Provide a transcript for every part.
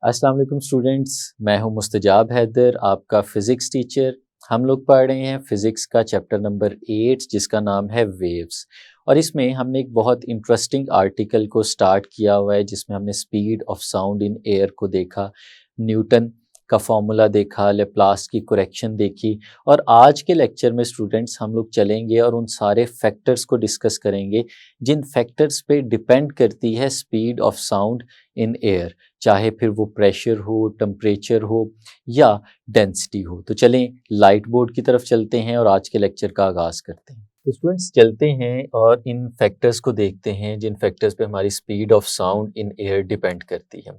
अस्सलाम वालेकुम स्टूडेंट्स, मैं हूं मुस्तजाब हैदर, आपका फ़िज़िक्स टीचर। हम लोग पढ़ रहे हैं फ़िज़िक्स का चैप्टर नंबर 8 जिसका नाम है वेव्स। और इसमें हमने एक बहुत इंटरेस्टिंग आर्टिकल को स्टार्ट किया हुआ है जिसमें हमने speed of sound in air को देखा, न्यूटन का फॉर्मूला देखा, लेप्लास की करेक्शन देखी। और आज के लेक्चर में स्टूडेंट्स हम लोग चलेंगे और उन सारे फैक्टर्स को डिस्कस करेंगे जिन फैक्टर्स पे डिपेंड करती है speed of sound in air, चाहे फिर वो प्रेशर हो, टेम्परेचर हो या डेंसिटी हो। तो चलें लाइट बोर्ड की तरफ चलते हैं और आज के लेक्चर का आगाज़ करते हैं। तो स्टूडेंट्स चलते हैं और इन फैक्टर्स को देखते हैं जिन फैक्टर्स पे हमारी speed of sound in air depend करती है।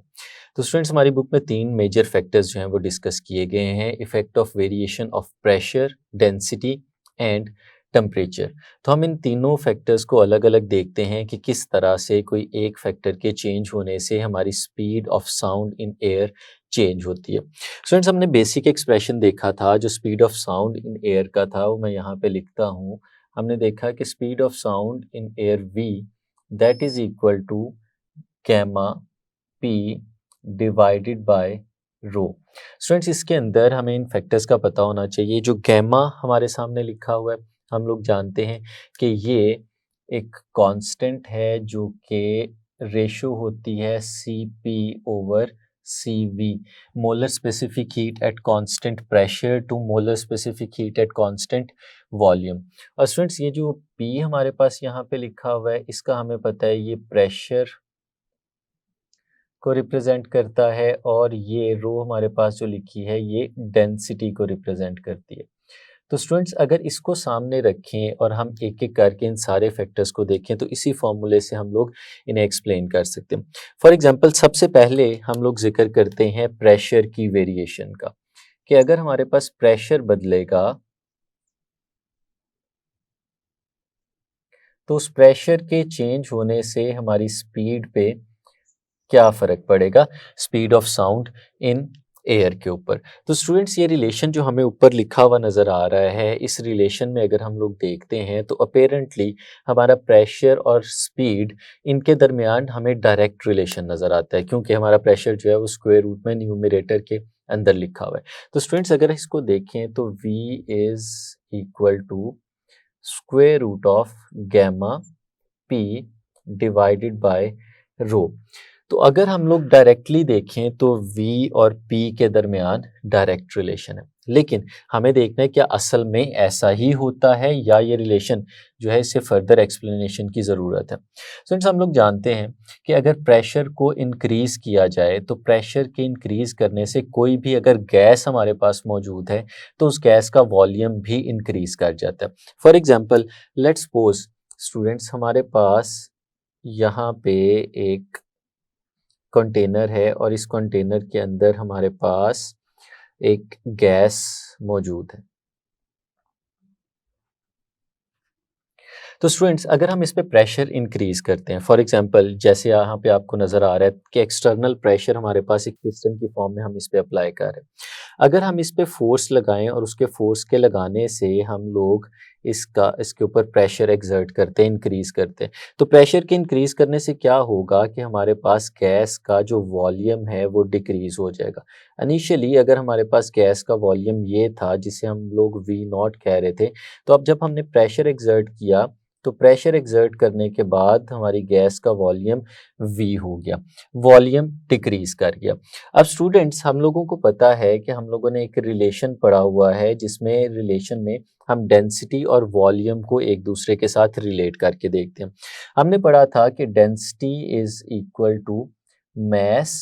तो स्टूडेंट्स हमारी बुक में 3 मेजर फैक्टर्स जो हैं वो डिस्कस किए गए हैं, effect of variation of pressure, density and temperature. तो हम इन तीनों फैक्टर्स को अलग अलग देखते हैं कि किस तरह से कोई एक फैक्टर के चेंज होने से हमारी speed of sound in air change होती है। स्टूडेंट्स हमने बेसिक एक्सप्रेशन देखा था जो speed of sound in air का था, वो मैं यहाँ पे लिखता हूँ। हमने देखा कि speed of sound in air v that is equal to gamma p divided by rho. Students इसके अंदर हमें इन फैक्टर्स का पता होना चाहिए। जो गैमा हमारे सामने लिखा हुआ है, हम लोग जानते हैं कि ये एक कांस्टेंट है जो कि रेशो होती है Cp over Cv, molar specific heat at constant pressure to molar specific heat at constant volume. और स्टूडेंट्स ये जो P हमारे पास यहाँ पे लिखा हुआ है, इसका हमें पता है ये प्रेशर को रिप्रेजेंट करता है और ये रो हमारे पास जो लिखी है ये डेंसिटी को रिप्रेजेंट करती है। तो स्टूडेंट्स अगर इसको सामने रखें और हम एक एक करके इन सारे फैक्टर्स को देखें तो इसी फॉर्मूले से हम लोग इन्हें एक्सप्लेन कर सकते हैं। फॉर एग्जांपल सबसे पहले हम लोग जिक्र करते हैं प्रेशर की वेरिएशन का, कि अगर हमारे पास प्रेशर बदलेगा तो उस प्रेशर के चेंज होने से हमारी स्पीड पे क्या फ़र्क पड़ेगा, speed of sound in air के ऊपर। तो स्टूडेंट्स ये रिलेशन जो हमें ऊपर लिखा हुआ नज़र आ रहा है, इस रिलेशन में अगर हम लोग देखते हैं तो अपेरेंटली हमारा प्रेशर और स्पीड इनके दरमियान हमें डायरेक्ट रिलेशन नज़र आता है, क्योंकि हमारा प्रेशर जो है वो स्क्वायर रूट में न्यूमरेटर के अंदर लिखा हुआ है। तो स्टूडेंट्स अगर इसको देखें तो V is equal to square root of gamma P divided by rho. तो अगर हम लोग डायरेक्टली देखें तो V और P के दरमियान डायरेक्ट रिलेशन है, लेकिन हमें देखना है क्या असल में ऐसा ही होता है या ये रिलेशन जो है इससे फर्दर एक्सप्लेनेशन की ज़रूरत है। फ्रेंड्स हम लोग जानते हैं कि अगर प्रेशर को इंक्रीज़ किया जाए तो प्रेशर के इंक्रीज़ करने से कोई भी अगर गैस हमारे पास मौजूद है तो उस गैस का वॉल्यूम भी इंक्रीज़ कर जाता है। For example let's suppose students हमारे पास यहाँ पे एक कंटेनर है और इस कंटेनर के अंदर हमारे पास एक गैस मौजूद है। तो स्टूडेंट्स अगर हम इस पे प्रेशर इंक्रीज करते हैं, फॉर एग्जांपल जैसे यहाँ पे आपको नज़र आ रहा है कि एक्सटर्नल प्रेशर हमारे पास एक पिस्टन की फॉर्म में हम इस पे अप्लाई कर रहे हैं। अगर हम इस पे फोर्स लगाएं और उसके फोर्स के लगाने से हम लोग इसके ऊपर प्रेशर एक्सर्ट करते हैं, इंक्रीज करते हैं, तो प्रेशर के इंक्रीज करने से क्या होगा कि हमारे पास गैस का जो वॉल्यूम है वो डिक्रीज हो जाएगा। इनिशियली अगर हमारे पास गैस का वॉल्यूम ये था जिसे हम लोग V0 कह रहे थे, तो अब जब हमने प्रेशर एक्सर्ट किया तो प्रेशर एक्सर्ट करने के बाद हमारी गैस का वॉल्यूम V हो गया, वॉल्यूम डिक्रीज कर गया। अब स्टूडेंट्स हम लोगों को पता है कि हम लोगों ने एक रिलेशन पढ़ा हुआ है जिसमें रिलेशन में हम डेंसिटी और वॉल्यूम को एक दूसरे के साथ रिलेट करके देखते हैं। हमने पढ़ा था कि density is equal to mass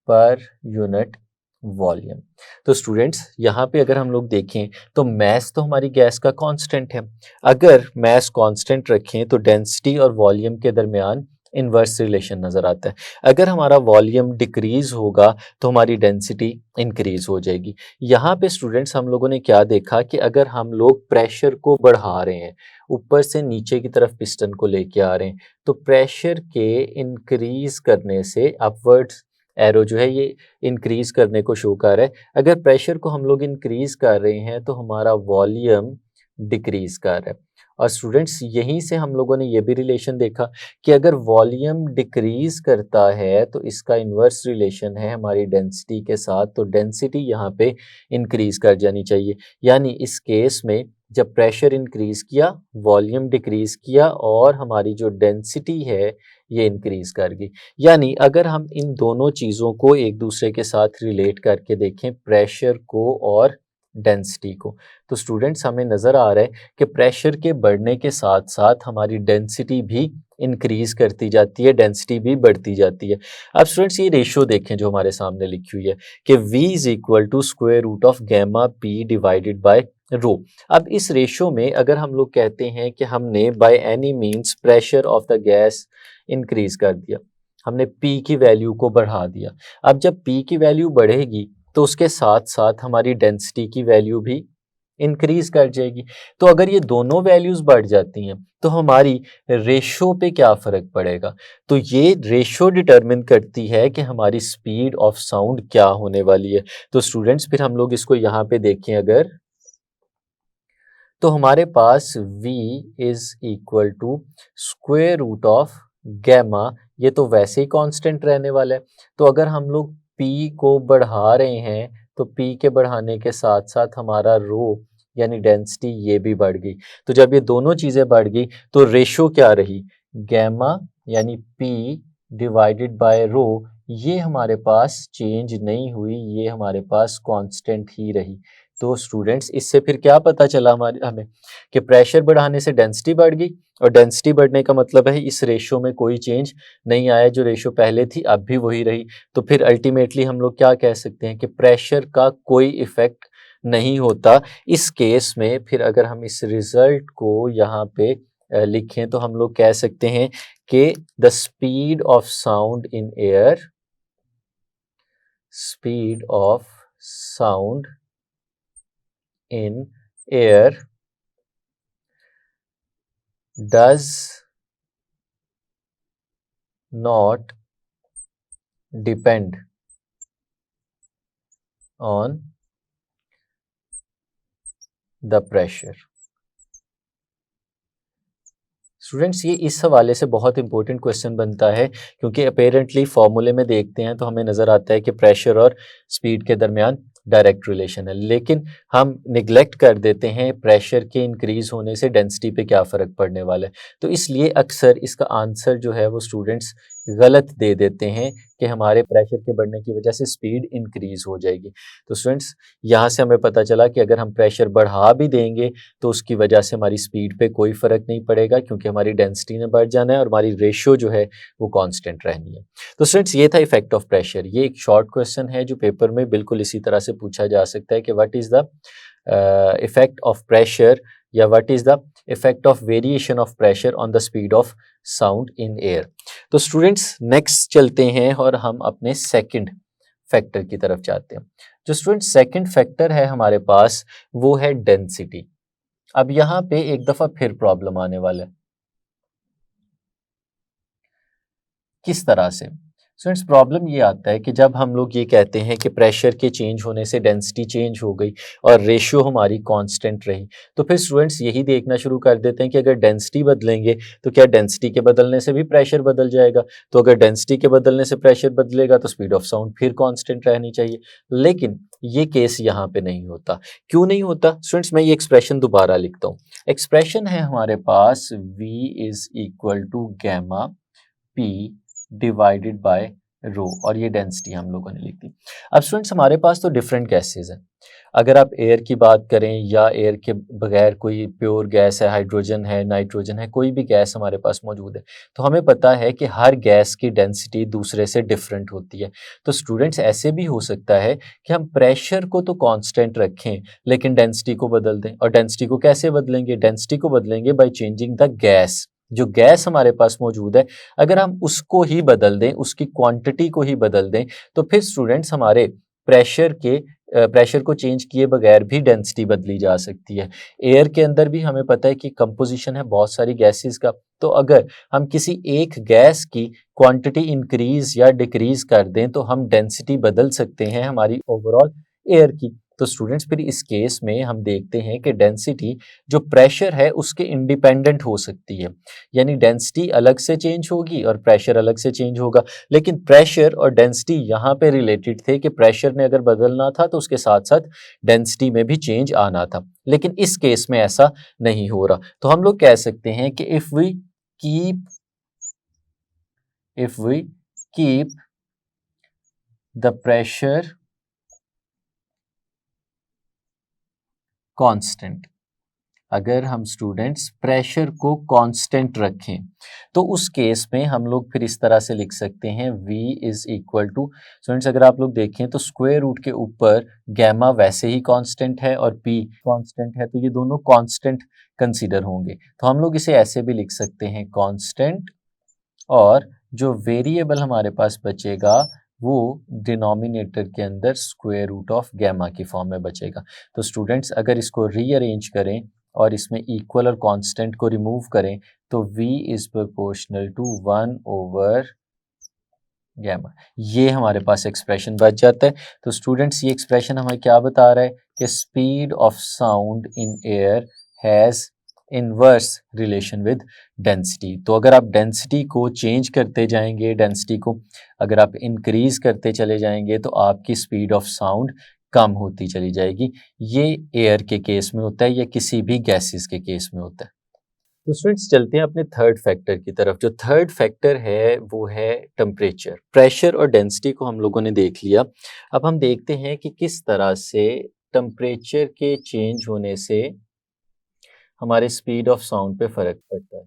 per unit volume. तो स्टूडेंट्स यहाँ पे अगर हम लोग देखें तो मैस तो हमारी गैस का कांस्टेंट है। अगर मैस कांस्टेंट रखें तो डेंसिटी और वॉल्यूम के दरमियान इनवर्स रिलेशन नज़र आता है। अगर हमारा वॉल्यूम डिक्रीज होगा तो हमारी डेंसिटी इंक्रीज हो जाएगी। यहाँ पे स्टूडेंट्स हम लोगों ने क्या देखा कि अगर हम लोग प्रेशर को बढ़ा रहे हैं, ऊपर से नीचे की तरफ पिस्टन को लेके आ रहे हैं, तो प्रेशर के इंक्रीज करने से अपवर्ड्स एरो जो है ये इंक्रीज करने को शो कर रहा है। अगर प्रेशर को हम लोग इंक्रीज कर रहे हैं तो हमारा वॉल्यूम डिक्रीज कर रहा है। और स्टूडेंट्स यहीं से हम लोगों ने ये भी रिलेशन देखा कि अगर वॉल्यूम डिक्रीज करता है तो इसका इन्वर्स रिलेशन है हमारी डेंसिटी के साथ, तो डेंसिटी यहाँ पे इंक्रीज कर जानी चाहिए। यानी इस केस में जब प्रेशर इंक्रीज किया, वॉल्यूम डिक्रीज किया और हमारी जो डेंसिटी है ये इंक्रीज कर गई। यानी अगर हम इन दोनों चीज़ों को एक दूसरे के साथ रिलेट करके देखें, प्रेशर को और डेंसिटी को, तो स्टूडेंट्स हमें नज़र आ रहा है कि प्रेशर के बढ़ने के साथ साथ हमारी डेंसिटी भी इंक्रीज करती जाती है, डेंसिटी भी बढ़ती जाती है। अब स्टूडेंट्स ये रेशो देखें जो हमारे सामने लिखी हुई है कि V is equal to square root of gamma P divided by rho. अब इस रेशो में अगर हम लोग कहते हैं कि हमने by any means pressure of the gas increase कर दिया, हमने P की वैल्यू को बढ़ा दिया। अब जब P की वैल्यू बढ़ेगी तो उसके साथ साथ हमारी डेंसिटी की वैल्यू भी इंक्रीज कर जाएगी। तो अगर ये दोनों वैल्यूज बढ़ जाती हैं तो हमारी रेशो पे क्या फर्क पड़ेगा? तो ये रेशो डिटरमिन करती है कि हमारी स्पीड ऑफ साउंड क्या होने वाली है। तो स्टूडेंट्स फिर हम लोग इसको यहाँ पे देखें अगर, तो हमारे पास v is equal to square root of gamma, ये तो वैसे ही कांस्टेंट रहने वाला है। तो अगर हम लोग p को बढ़ा रहे हैं तो p के बढ़ाने के साथ साथ हमारा रो यानी डेंसिटी ये भी बढ़ गई। तो जब ये दोनों चीज़ें बढ़ गई तो रेशो क्या रही? गैमा यानी p डिवाइडेड बाय रो, ये हमारे पास चेंज नहीं हुई, ये हमारे पास कांस्टेंट ही रही। तो स्टूडेंट्स इससे फिर क्या पता चला हमें कि प्रेशर बढ़ाने से डेंसिटी बढ़ गई, और डेंसिटी बढ़ने का मतलब है इस रेशो में कोई चेंज नहीं आया, जो रेशो पहले थी अब भी वही रही। तो फिर अल्टीमेटली हम लोग क्या कह सकते हैं कि प्रेशर का कोई इफेक्ट नहीं होता। इस केस में फिर अगर हम इस रिजल्ट को यहाँ पे लिखें तो हम लोग कह सकते हैं कि the speed of sound in air, speed of sound in air does not depend on the pressure। Students ये इस हवाले से बहुत इंपॉर्टेंट क्वेश्चन बनता है क्योंकि अपेरेंटली फॉर्मूले में देखते हैं तो हमें नज़र आता है कि प्रेशर और स्पीड के दरमियान डायरेक्ट रिलेशन है, लेकिन हम निगलेक्ट कर देते हैं प्रेशर के इंक्रीज होने से डेंसिटी पे क्या फ़र्क पड़ने वाला है। तो इसलिए अक्सर इसका आंसर जो है वो स्टूडेंट्स गलत दे देते हैं कि हमारे प्रेशर के बढ़ने की वजह से स्पीड इंक्रीज हो जाएगी। तो स्टूडेंट्स यहाँ से हमें पता चला कि अगर हम प्रेशर बढ़ा भी देंगे तो उसकी वजह से हमारी स्पीड पे कोई फ़र्क नहीं पड़ेगा क्योंकि हमारी डेंसिटी ने बढ़ जाना है और हमारी रेशियो जो है वो कांस्टेंट रहनी है। तो स्टूडेंट्स ये था इफेक्ट ऑफ प्रेशर। ये एक शॉर्ट क्वेश्चन है जो पेपर में बिल्कुल इसी तरह से पूछा जा सकता है कि what is the effect of pressure या what is the effect of variation of pressure on the speed of sound in air. तो स्टूडेंट्स नेक्स्ट चलते हैं और हम अपने सेकंड फैक्टर की तरफ जाते हैं। जो स्टूडेंट सेकंड फैक्टर है हमारे पास वो है डेंसिटी। अब यहाँ पे एक दफ़ा फिर प्रॉब्लम आने वाला है। किस तरह से? स्टूडेंट्स प्रॉब्लम ये आता है कि जब हम लोग ये कहते हैं कि प्रेशर के चेंज होने से डेंसिटी चेंज हो गई और रेशियो हमारी कांस्टेंट रही, तो फिर स्टूडेंट्स यही देखना शुरू कर देते हैं कि अगर डेंसिटी बदलेंगे तो क्या डेंसिटी के बदलने से भी प्रेशर बदल जाएगा? तो अगर डेंसिटी के बदलने से प्रेशर बदलेगा तो स्पीड ऑफ साउंड फिर कांस्टेंट रहनी चाहिए। लेकिन ये केस यहाँ पे नहीं होता। क्यों नहीं होता? स्टूडेंट्स मैं ये एक्सप्रेशन दोबारा लिखता हूँ। एक्सप्रेशन है हमारे पास V is equal to gamma P divided by rho, और ये डेंसिटी हम लोगों ने लिख दी। अब स्टूडेंट्स हमारे पास तो डिफरेंट गैसेस हैं। अगर आप एयर की बात करें या एयर के बगैर कोई प्योर गैस है, हाइड्रोजन है, नाइट्रोजन है, कोई भी गैस हमारे पास मौजूद है, तो हमें पता है कि हर गैस की डेंसिटी दूसरे से डिफरेंट होती है। तो स्टूडेंट्स ऐसे भी हो सकता है कि हम प्रेशर को तो कांस्टेंट रखें लेकिन डेंसिटी को बदल दें। और डेंसिटी को कैसे बदलेंगे? डेंसिटी को बदलेंगे बाय चेंजिंग द गैस। जो गैस हमारे पास मौजूद है अगर हम उसको ही बदल दें, उसकी क्वांटिटी को ही बदल दें, तो फिर स्टूडेंट्स हमारे प्रेशर को चेंज किए बगैर भी डेंसिटी बदली जा सकती है। एयर के अंदर भी हमें पता है कि कंपोजिशन है बहुत सारी गैसेस का, तो अगर हम किसी एक गैस की क्वांटिटी इंक्रीज या डिक्रीज कर दें तो हम डेंसिटी बदल सकते हैं हमारी ओवरऑल एयर की। तो स्टूडेंट्स फिर इस केस में हम देखते हैं कि डेंसिटी जो प्रेशर है उसके इंडिपेंडेंट हो सकती है, यानी डेंसिटी अलग से चेंज होगी और प्रेशर अलग से चेंज होगा। लेकिन प्रेशर और डेंसिटी यहाँ पे रिलेटेड थे कि प्रेशर ने अगर बदलना था तो उसके साथ साथ डेंसिटी में भी चेंज आना था, लेकिन इस केस में ऐसा नहीं हो रहा। तो हम लोग कह सकते हैं कि if we keep the pressure constant, अगर हम स्टूडेंट्स प्रेशर को कांस्टेंट रखें तो उस केस में हम लोग फिर इस तरह से लिख सकते हैं v is equal to, students अगर आप लोग देखें तो स्क्वायर रूट के ऊपर गैमा वैसे ही कांस्टेंट है और p कांस्टेंट है, तो ये दोनों कांस्टेंट कंसीडर होंगे। तो हम लोग इसे ऐसे भी लिख सकते हैं कांस्टेंट, और जो वेरिएबल हमारे पास बचेगा वो डिनोमिनेटर के अंदर स्क्वायर रूट ऑफ गैमा की फॉर्म में बचेगा। तो स्टूडेंट्स अगर इसको रीअरेंज करें और इसमें इक्वल और कांस्टेंट को रिमूव करें तो v is proportional to 1 over gamma, ये हमारे पास एक्सप्रेशन बच जाता है। तो स्टूडेंट्स ये एक्सप्रेशन हमें क्या बता रहा है कि speed of sound in air has inverse relation with density. तो अगर आप डेंसिटी को चेंज करते जाएंगे, डेंसिटी को अगर आप इंक्रीज करते चले जाएंगे तो आपकी स्पीड ऑफ साउंड कम होती चली जाएगी। ये एयर के केस में होता है या किसी भी गैसेस के केस में होता है। तो स्टूडेंट्स चलते हैं अपने थर्ड फैक्टर की तरफ। जो थर्ड फैक्टर है वो है टेम्परेचर। प्रेशर और डेंसिटी को हम लोगों ने देख लिया, अब हम देखते हैं कि किस तरह से टेम्परेचर के चेंज होने से हमारे स्पीड ऑफ साउंड पे फर्क पड़ता है।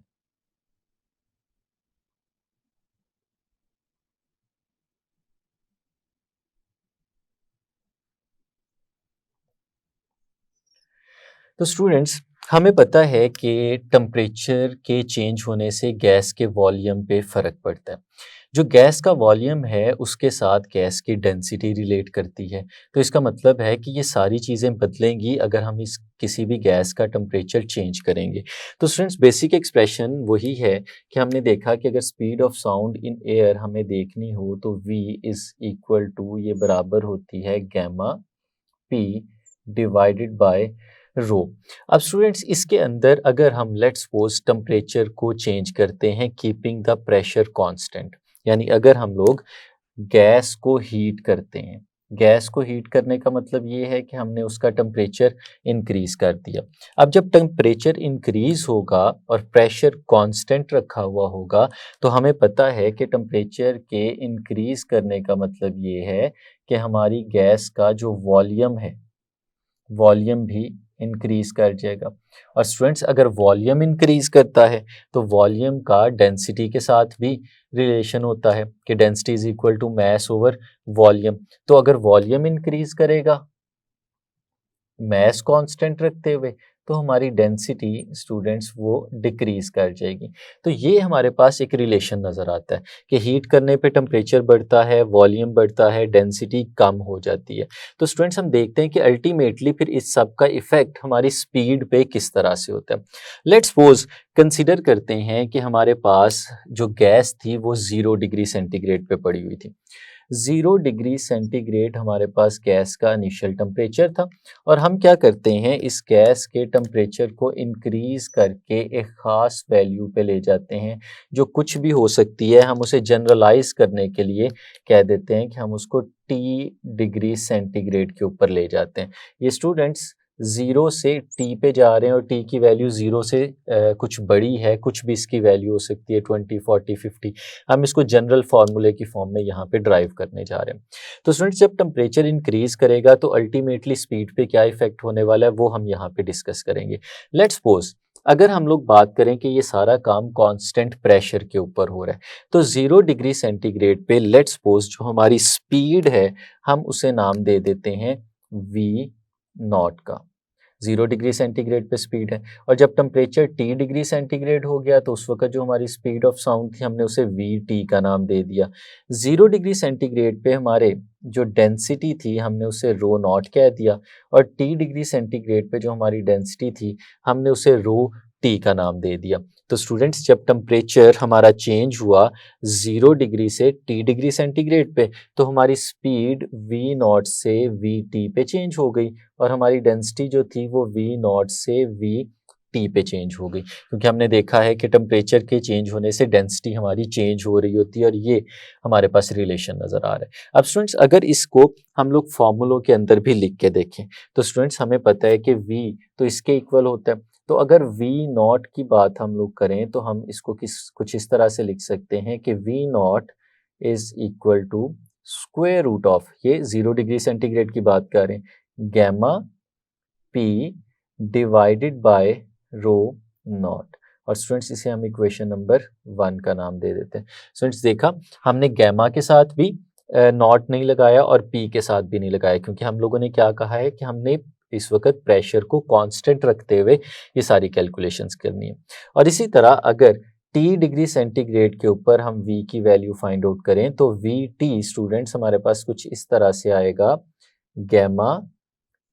तो स्टूडेंट्स हमें पता है कि टेम्परेचर के चेंज होने से गैस के वॉल्यूम पे फ़र्क पड़ता है। जो गैस का वॉल्यूम है उसके साथ गैस की डेंसिटी रिलेट करती है। तो इसका मतलब है कि ये सारी चीज़ें बदलेंगी अगर हम इस किसी भी गैस का टेम्परेचर चेंज करेंगे। तो स्टूडेंट्स बेसिक एक्सप्रेशन वही है कि हमने देखा कि अगर speed of sound in air हमें देखनी हो तो v इज़ इक्वल टू, ये बराबर होती है gamma p divided by rho. अब स्टूडेंट्स इसके अंदर अगर हम लेट्स सपोज टेम्परेचर को चेंज करते हैं कीपिंग द प्रेशर कांस्टेंट, यानी अगर हम लोग गैस को हीट करते हैं, गैस को हीट करने का मतलब ये है कि हमने उसका टेम्परेचर इंक्रीज कर दिया। अब जब टेम्परेचर इंक्रीज होगा और प्रेशर कांस्टेंट रखा हुआ होगा तो हमें पता है कि टेम्परेचर के इंक्रीज करने का मतलब ये है कि हमारी गैस का जो वॉल्यूम है वॉल्यूम भी इंक्रीज कर जाएगा। और स्टूडेंट्स अगर वॉल्यूम इंक्रीज करता है तो वॉल्यूम का डेंसिटी के साथ भी रिलेशन होता है कि density is equal to mass over volume. तो अगर वॉल्यूम इंक्रीज करेगा मैस कांस्टेंट रखते हुए तो हमारी डेंसिटी स्टूडेंट्स वो डिक्रीज कर जाएगी। तो ये हमारे पास एक रिलेशन नज़र आता है कि हीट करने पे टेम्परेचर बढ़ता है, वॉल्यूम बढ़ता है, डेंसिटी कम हो जाती है। तो स्टूडेंट्स हम देखते हैं कि अल्टीमेटली फिर इस सब का इफेक्ट हमारी स्पीड पे किस तरह से होता है। लेट्स सपोज कंसिडर करते हैं कि हमारे पास जो गैस थी वो 0 डिग्री सेंटीग्रेड पे पड़ी हुई थी। 0 डिग्री सेंटीग्रेड हमारे पास गैस का इनिशियल टेम्परेचर था और हम क्या करते हैं इस गैस के टेम्परेचर को इंक्रीज करके एक ख़ास वैल्यू पे ले जाते हैं जो कुछ भी हो सकती है। हम उसे जनरलाइज करने के लिए कह देते हैं कि हम उसको T डिग्री सेंटीग्रेड के ऊपर ले जाते हैं। ये स्टूडेंट्स 0 से T पे जा रहे हैं और T की वैल्यू 0 से कुछ बड़ी है, कुछ भी इसकी वैल्यू हो सकती है 20, 40, 50। हम इसको जनरल फार्मूले की फॉर्म में यहाँ पे ड्राइव करने जा रहे हैं। तो स्टूडेंट्स जब टेम्परेचर इंक्रीज करेगा तो अल्टीमेटली स्पीड पे क्या इफेक्ट होने वाला है वो हम यहाँ पे डिस्कस करेंगे। लेट्स सपोज अगर हम लोग बात करें कि ये सारा काम कांस्टेंट प्रेशर के ऊपर हो रहा है तो 0 डिग्री सेंटीग्रेड पे लेट्स सपोज जो हमारी स्पीड है हम उसे नाम दे देते हैं v नॉट का। 0 डिग्री सेंटीग्रेड पे स्पीड है और जब टेम्परेचर T डिग्री सेंटीग्रेड हो गया तो उस वक्त जो हमारी स्पीड ऑफ साउंड थी हमने उसे VT का नाम दे दिया। 0 डिग्री सेंटीग्रेड पे हमारे जो डेंसिटी थी हमने उसे रो नॉट कह दिया और T डिग्री सेंटीग्रेड पे जो हमारी डेंसिटी थी हमने उसे रो टी का नाम दे दिया। तो स्टूडेंट्स जब टेम्परेचर हमारा चेंज हुआ 0 डिग्री से टी डिग्री सेंटीग्रेड पे, तो हमारी स्पीड वी नॉट से वी टी पे चेंज हो गई और हमारी डेंसिटी जो थी वो वी नॉट से वी टी पे चेंज हो गई, क्योंकि हमने देखा है कि टेम्परेचर के चेंज होने से डेंसिटी हमारी चेंज हो रही होती है और ये हमारे पास रिलेशन नज़र आ रहा है। अब स्टूडेंट्स अगर इसको हम लोग फॉर्मूलों के अंदर भी लिख के देखें तो स्टूडेंट्स हमें पता है कि v तो इसके इक्वल होता है। तो अगर v नॉट की बात हम लोग करें तो हम इसको कुछ इस तरह से लिख सकते हैं कि v not is equal to square root of, ये 0 डिग्री सेंटीग्रेड की बात कर रहे हैं, gamma p divided by rho not. और स्टूडेंट्स इसे हम इक्वेशन नंबर 1 का नाम दे देते हैं। स्टूडेंट्स देखा हमने गैमा के साथ भी नॉट नहीं लगाया और पी के साथ भी नहीं लगाया, क्योंकि हम लोगों ने क्या कहा है कि हमने इस वक्त प्रेशर को कांस्टेंट रखते हुए ये सारी कैलकुलेशंस करनी है। और इसी तरह अगर टी डिग्री सेंटीग्रेड के ऊपर हम v की वैल्यू फाइंड आउट करें तो वी टी स्टूडेंट्स हमारे पास कुछ इस तरह से आएगा, गैमा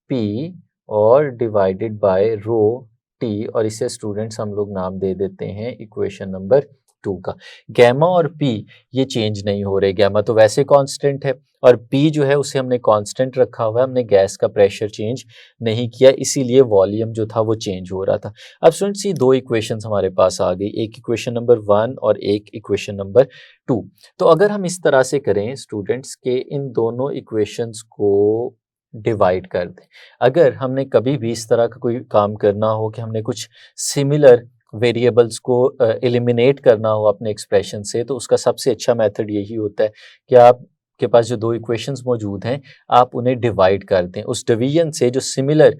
पी और डिवाइडेड बाय रो टी, और इसे स्टूडेंट्स हम लोग नाम दे देते हैं इक्वेशन नंबर 2 का। गैमा और पी ये चेंज नहीं हो रहे, गैमा तो वैसे कांस्टेंट है और पी जो है उसे हमने कांस्टेंट रखा हुआ है, हमने गैस का प्रेशर चेंज नहीं किया, इसीलिए वॉल्यूम जो था वो चेंज हो रहा था। अब स्टूडेंट्स ये दो इक्वेशंस हमारे पास आ गई, एक इक्वेशन नंबर 1 और एक इक्वेशन नंबर 2। तो अगर हम इस तरह से करें स्टूडेंट्स के इन दोनों इक्वेशंस को डिवाइड कर दें, अगर हमने कभी भी इस तरह का कोई काम करना हो कि हमने कुछ सिमिलर वेरिएबल्स को एलिमिनेट करना हो अपने एक्सप्रेशन से, तो उसका सबसे अच्छा मेथड यही होता है कि आपके पास जो दो इक्वेशंस मौजूद हैं आप उन्हें डिवाइड कर दें, उस डिवीजन से जो सिमिलर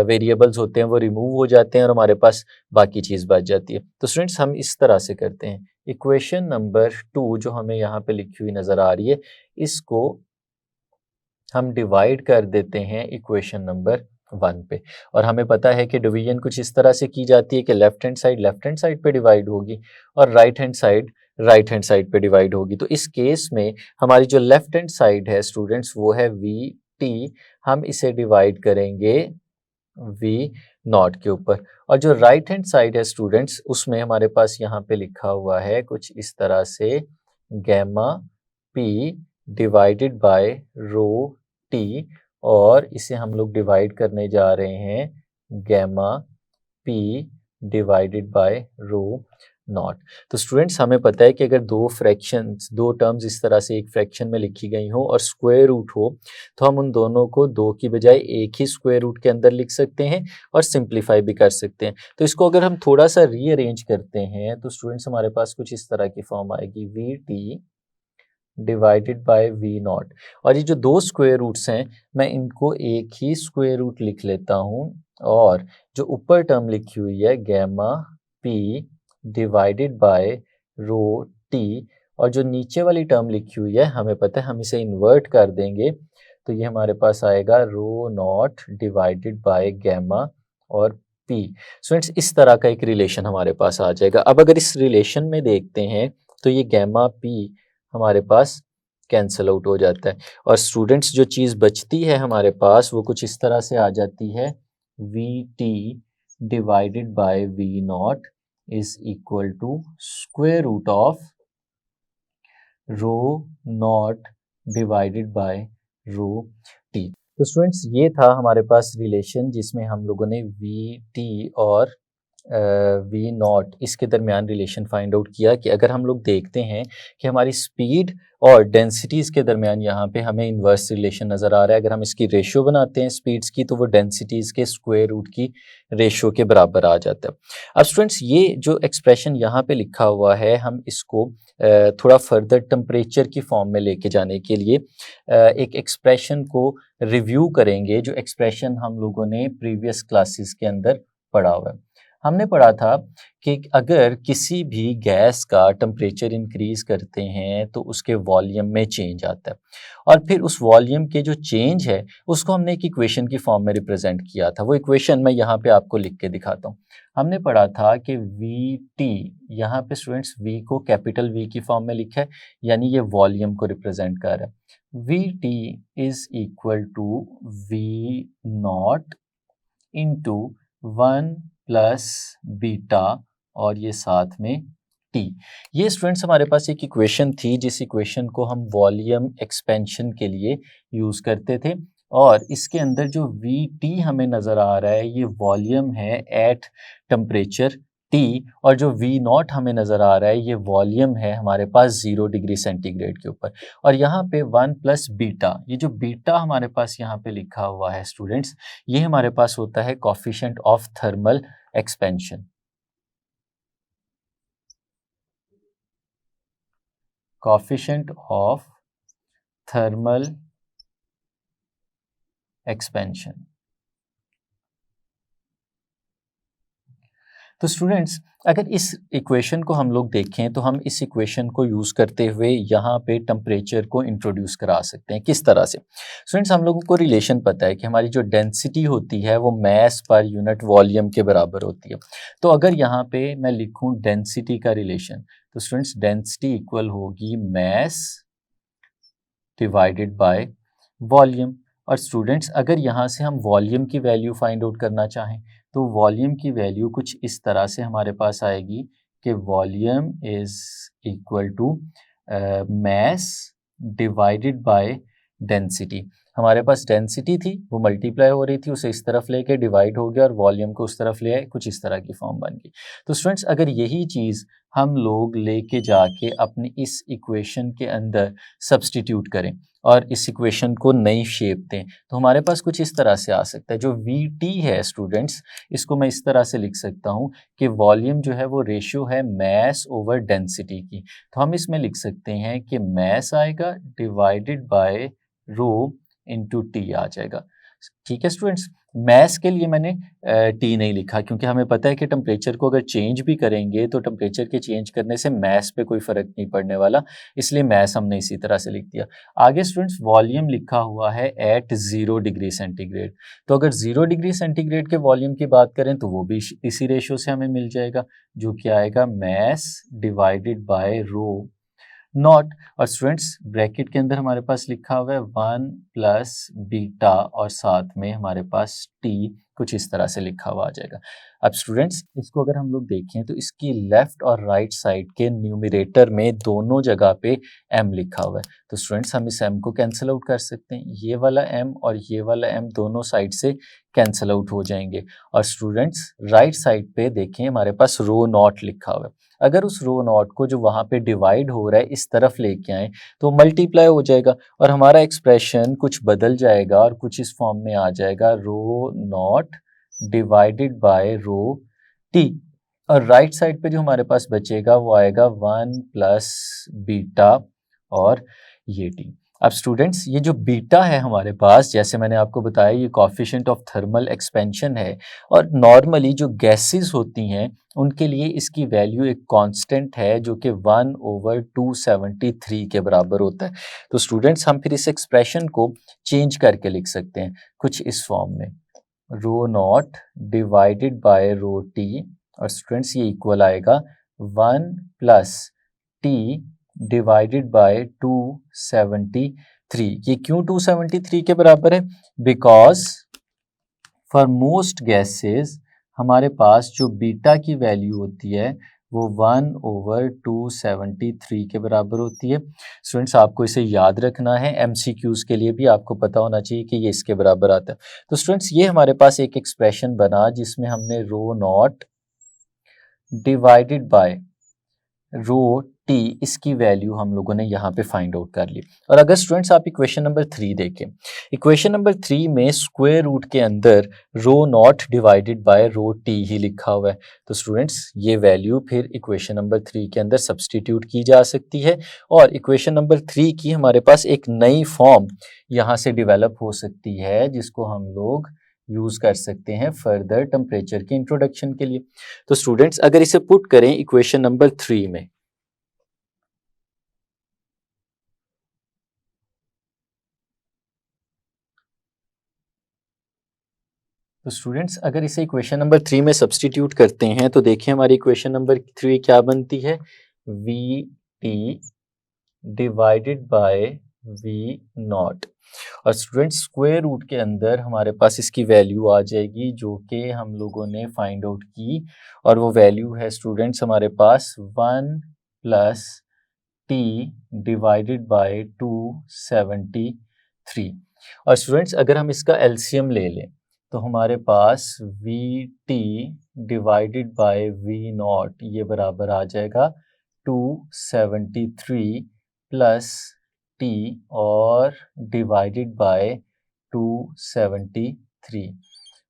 वेरिएबल्स होते हैं वो रिमूव हो जाते हैं और हमारे पास बाकी चीज़ बच जाती है। तो स्टूडेंट्स हम इस तरह से करते हैं, इक्वेशन नंबर 2 जो हमें यहाँ पे लिखी हुई नज़र आ रही है, इसको हम डिवाइड कर देते हैं इक्वेशन नंबर 1 पे। और हमें पता है कि डिवीजन कुछ इस तरह से की जाती है कि लेफ्ट हैंड साइड पे डिवाइड होगी और राइट हैंड साइड पे डिवाइड होगी। तो इस केस में हमारी जो लेफ्ट हैंड साइड है स्टूडेंट्स वो है वी टी, हम इसे डिवाइड करेंगे वी नॉट के ऊपर, और जो राइट हैंड साइड है स्टूडेंट्स उसमें हमारे पास यहाँ पे लिखा हुआ है कुछ इस तरह से, gamma P divided by rho T, और इसे हम लोग डिवाइड करने जा रहे हैं gamma P divided by rho not. तो स्टूडेंट्स हमें पता है कि अगर दो टर्म्स इस तरह से एक फ्रैक्शन में लिखी गई हो और स्क्वायर रूट हो तो हम उन दोनों को दो की बजाय एक ही स्क्वायर रूट के अंदर लिख सकते हैं और सिंप्लीफाई भी कर सकते हैं। तो इसको अगर हम थोड़ा सा रीअरेंज करते हैं तो स्टूडेंट्स हमारे पास कुछ इस तरह की फॉर्म आएगी, V T divided by V not, और ये जो दो स्क्वायर रूट्स हैं मैं इनको एक ही स्क्वायर रूट लिख लेता हूँ, और जो ऊपर टर्म लिखी हुई है gamma P divided by rho T, और जो नीचे वाली टर्म लिखी हुई है हमें पता है हम इसे इन्वर्ट कर देंगे तो ये हमारे पास आएगा रो नॉट डिवाइडेड बाय गैमा और पी। स्टूडेंट्स इस तरह का एक रिलेशन हमारे पास आ जाएगा। अब अगर इस रिलेशन में देखते हैं तो ये गैमा पी हमारे पास कैंसल आउट हो जाता है और स्टूडेंट्स जो चीज़ बचती है हमारे पास वो कुछ इस तरह से आ जाती है, V T divided by V not is equal to square root of rho not divided by rho T. तो स्टूडेंट्स ये था हमारे पास रिलेशन जिसमें हम लोगों ने वी टी और वी नॉट इसके दरमियान रिलेशन फाइंड आउट किया कि अगर हम लोग देखते हैं कि हमारी स्पीड और डेंसिटीज़ के दरमियान यहाँ पे हमें इन्वर्स रिलेशन नज़र आ रहा है, अगर हम इसकी रेशो बनाते हैं स्पीड्स की तो वो डेंसिटीज़ के स्क्वायर रूट की रेशो के बराबर आ जाता है। अब स्टूडेंट्स ये जो एक्सप्रेशन यहाँ पे लिखा हुआ है हम इसको थोड़ा फर्दर टेम्परेचर की फॉर्म में लेके जाने के लिए एक एक्सप्रेशन को रिव्यू करेंगे, जो एक्सप्रेशन हम लोगों ने प्रीवियस क्लासेस के अंदर पढ़ा हुआ है। हमने पढ़ा था कि अगर किसी भी गैस का टेम्परेचर इंक्रीज करते हैं तो उसके वॉल्यूम में चेंज आता है, और फिर उस वॉल्यूम के जो चेंज है उसको हमने एक इक्वेशन की फॉर्म में रिप्रेजेंट किया था। वो इक्वेशन मैं यहाँ पे आपको लिख के दिखाता हूँ। हमने पढ़ा था कि वी टी, यहाँ पे स्टूडेंट्स वी को कैपिटल वी की फॉर्म में लिखा है, यानी ये वॉल्यूम को रिप्रेजेंट कर रहा है। V T is equal to V not into 1 plus beta और ये साथ में टी। ये स्टूडेंट्स हमारे पास एक इक्वेशन थी जिस इक्वेशन को हम वॉल्यूम एक्सपेंशन के लिए यूज़ करते थे, और इसके अंदर जो वी टी हमें नज़र आ रहा है ये वॉल्यूम है एट टेम्परेचर टी, और जो वी नॉट हमें नज़र आ रहा है ये वॉल्यूम है हमारे पास 0 डिग्री सेंटीग्रेड के ऊपर। और यहाँ पे 1 प्लस बीटा, ये जो बीटा हमारे पास यहाँ पे लिखा हुआ है स्टूडेंट्स, ये हमारे पास होता है coefficient of thermal expansion. Coefficient of thermal expansion. तो स्टूडेंट्स अगर इस इक्वेशन को हम लोग देखें तो हम इस इक्वेशन को यूज़ करते हुए यहाँ पे टेम्परेचर को इंट्रोड्यूस करा सकते हैं। किस तरह से? स्टूडेंट्स हम लोगों को रिलेशन पता है कि हमारी जो डेंसिटी होती है वो मैस पर यूनिट वॉल्यूम के बराबर होती है। तो अगर यहाँ पे मैं लिखूँ डेंसिटी का रिलेशन, तो स्टूडेंट्स डेंसिटी इक्वल होगी मैस डिवाइडेड बाय वॉल्यूम। और स्टूडेंट्स अगर यहाँ से हम वॉल्यूम की वैल्यू फाइंड आउट करना चाहें तो वॉल्यूम की वैल्यू कुछ इस तरह से हमारे पास आएगी कि volume is equal to mass divided by density. हमारे पास डेंसिटी थी वो मल्टीप्लाई हो रही थी, उसे इस तरफ लेके डिवाइड हो गया और वॉल्यूम को उस तरफ ले आए, कुछ इस तरह की फॉर्म बन गई। तो स्टूडेंट्स अगर यही चीज़ हम लोग लेके जाके अपनी इस इक्वेशन के अंदर सब्सटीट्यूट करें और इस इक्वेशन को नई शेप दें तो हमारे पास कुछ इस तरह से आ सकता है। जो वी टी है स्टूडेंट्स, इसको मैं इस तरह से लिख सकता हूँ कि वॉल्यूम जो है वो रेशियो है मैस ओवर डेंसिटी की। तो हम इसमें लिख सकते हैं कि मैस आएगा divided by rho into T आ जाएगा। ठीक है स्टूडेंट्स, मैस के लिए मैंने टी नहीं लिखा क्योंकि हमें पता है कि टेम्परेचर को अगर चेंज भी करेंगे तो टेम्परेचर के चेंज करने से मैस पे कोई फ़र्क नहीं पड़ने वाला, इसलिए मैस हमने इसी तरह से लिख दिया। आगे स्टूडेंट्स वॉल्यूम लिखा हुआ है एट 0 डिग्री सेंटीग्रेड, तो अगर 0 डिग्री सेंटीग्रेड के वॉल्यूम की बात करें तो वो भी इसी रेशियो से हमें मिल जाएगा, जो कि आएगा mass divided by rho not. और स्टूडेंट्स ब्रैकेट के अंदर हमारे पास लिखा हुआ है 1 प्लस बीटा और साथ में हमारे पास टी, कुछ इस तरह से लिखा हुआ आ जाएगा। अब स्टूडेंट्स इसको अगर हम लोग देखें तो इसकी लेफ्ट और राइट साइड के न्यूमरेटर में दोनों जगह पे m लिखा हुआ है, तो स्टूडेंट्स हम इस m को कैंसिल आउट कर सकते हैं। ये वाला m और ये वाला m दोनों साइड से कैंसिल आउट हो जाएंगे। और स्टूडेंट्स राइट साइड पे देखें हमारे पास रो नॉट लिखा हुआ है, अगर उस रो नॉट को जो वहाँ पे डिवाइड हो रहा है इस तरफ लेके आए तो मल्टीप्लाई हो जाएगा और हमारा एक्सप्रेशन कुछ बदल जाएगा और कुछ इस फॉर्म में आ जाएगा rho not divided by rho T. और राइट साइड पे जो हमारे पास बचेगा वो आएगा 1 प्लस बीटा और ये टी। अब स्टूडेंट्स ये जो बीटा है हमारे पास, जैसे मैंने आपको बताया ये कोफिशिएंट ऑफ थर्मल एक्सपेंशन है, और नॉर्मली जो गैसेस होती हैं उनके लिए इसकी वैल्यू एक कांस्टेंट है जो कि 1/273 के बराबर होता है। तो स्टूडेंट्स हम फिर इस एक्सप्रेशन को चेंज करके लिख सकते हैं कुछ इस फॉर्म में, rho not divided by rho T, और स्टूडेंट्स ये इक्वल आएगा 1 प्लस टी डिवाइडेड बाय 273। ये क्यों 273 के बराबर है? बिकॉज फॉर मोस्ट गैसेस हमारे पास जो बीटा की वैल्यू होती है वो 1/273 के बराबर होती है। स्टूडेंट्स आपको इसे याद रखना है, MCQs के लिए भी आपको पता होना चाहिए कि ये इसके बराबर आता है। तो स्टूडेंट्स ये हमारे पास एक एक्सप्रेशन बना जिसमें हमने rho not divided by rho T, इसकी वैल्यू हम लोगों ने यहाँ पे फाइंड आउट कर ली। और अगर स्टूडेंट्स आप इक्वेशन नंबर 3 देखें, इक्वेशन नंबर 3 में स्क्वायर रूट के अंदर rho not divided by rho T ही लिखा हुआ है, तो स्टूडेंट्स ये वैल्यू फिर इक्वेशन नंबर 3 के अंदर सब्सटीट्यूट की जा सकती है और इक्वेशन नंबर 3 की हमारे पास एक नई फॉर्म यहाँ से डिवेलप हो सकती है जिसको हम लोग यूज़ कर सकते हैं फर्दर टेम्परेचर के इंट्रोडक्शन के लिए। तो स्टूडेंट्स अगर इसे पुट करें इक्वेशन नंबर 3 में, तो स्टूडेंट्स अगर इसे इक्वेशन नंबर 3 में सब्सटीट्यूट करते हैं तो देखिए हमारी इक्वेशन नंबर 3 क्या बनती है, V T divided by V not. और स्टूडेंट स्क्वायर रूट के अंदर हमारे पास इसकी वैल्यू आ जाएगी जो कि हम लोगों ने फाइंड आउट की, और वो वैल्यू है स्टूडेंट्स हमारे पास 1 प्लस टी डिवाइडेड बाय 273। और स्टूडेंट्स अगर हम इसका एलसीएम ले लें तो हमारे पास V T divided by V naught ये बराबर आ जाएगा 273 प्लस टी और डिवाइडेड बाय 273।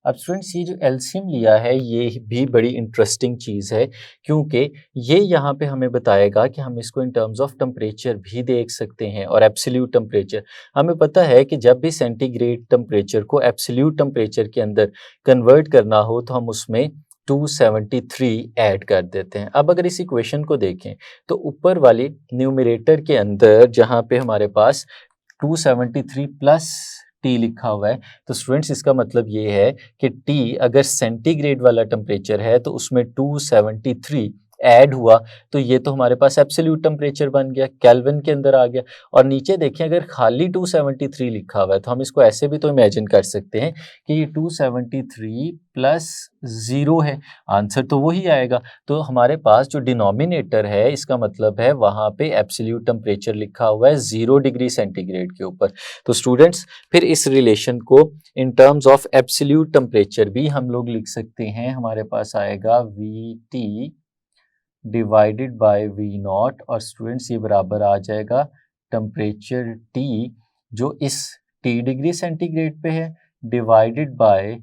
अब स्टूडेंट्स ये जो एलसीएम लिया है ये भी बड़ी इंटरेस्टिंग चीज़ है, क्योंकि ये यहाँ पे हमें बताएगा कि हम इसको इन टर्म्स ऑफ टेम्परेचर भी देख सकते हैं और एब्सोल्यूट टेम्परेचर। हमें पता है कि जब भी सेंटीग्रेड टेम्परेचर को एब्सोल्यूट टेम्परेचर के अंदर कन्वर्ट करना हो तो हम उसमें 273 ऐड कर देते हैं। अब अगर इस इक्वेशन को देखें तो ऊपर वाले न्यूमरेटर के अंदर जहाँ पे हमारे पास 273 प्लस टी लिखा हुआ है, तो स्टूडेंट्स इसका मतलब ये है कि टी अगर सेंटीग्रेड वाला टेम्परेचर है तो उसमें 273 ऐड हुआ तो ये तो हमारे पास एब्सोल्यूट टेम्परेचर बन गया, केल्विन के अंदर आ गया। और नीचे देखें अगर खाली 273 लिखा हुआ है तो हम इसको ऐसे भी तो इमेजिन कर सकते हैं कि ये 273 प्लस 0 है, आंसर तो वही आएगा। तो हमारे पास जो डिनोमिनेटर है इसका मतलब है वहाँ पे एब्सोल्यूट टेम्परेचर लिखा हुआ है 0 डिग्री सेंटीग्रेड के ऊपर। तो स्टूडेंट्स फिर इस रिलेशन को in terms of absolute temperature भी हम लोग लिख सकते हैं। हमारे पास आएगा V T divided by V not, और स्टूडेंट्स ये बराबर आ जाएगा टेम्परेचर टी जो इस टी डिग्री सेंटीग्रेड पे है डिवाइडेड बाय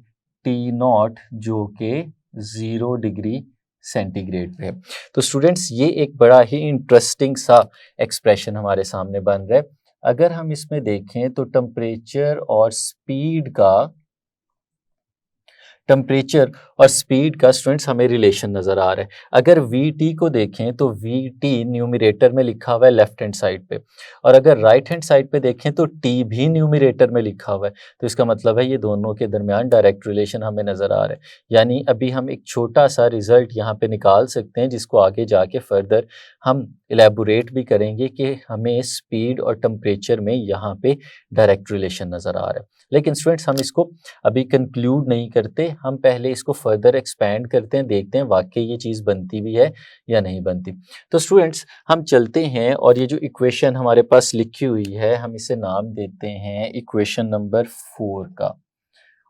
टी नॉट जो कि 0 डिग्री सेंटीग्रेड पे है। तो स्टूडेंट्स ये एक बड़ा ही इंटरेस्टिंग सा एक्सप्रेशन हमारे सामने बन रहा है। अगर हम इसमें देखें तो टेम्परेचर और स्पीड का स्टूडेंट्स हमें रिलेशन नज़र आ रहा है। अगर वी टी को देखें तो वी टी न्यूमरेटर में लिखा हुआ है लेफ्ट हैंड साइड पे, और अगर राइट हैंड साइड पे देखें तो टी भी न्यूमरेटर में लिखा हुआ है। तो इसका मतलब है ये दोनों के दरमियान डायरेक्ट रिलेशन हमें नज़र आ रहा है। यानी अभी हम एक छोटा सा रिजल्ट यहाँ पे निकाल सकते हैं जिसको आगे जाके फर्दर हम इलेबोरेट भी करेंगे कि हमें स्पीड और टेम्परेचर में यहाँ पे डायरेक्ट रिलेशन नज़र आ रहा है। लेकिन स्टूडेंट्स हम इसको अभी कंक्लूड नहीं करते, हम पहले इसको फर्दर एक्सपैंड करते हैं, देखते हैं वाकई ये चीज़ बनती भी है या नहीं बनती। तो स्टूडेंट्स हम चलते हैं और ये जो इक्वेशन हमारे पास लिखी हुई है हम इसे नाम देते हैं इक्वेशन नंबर 4 का,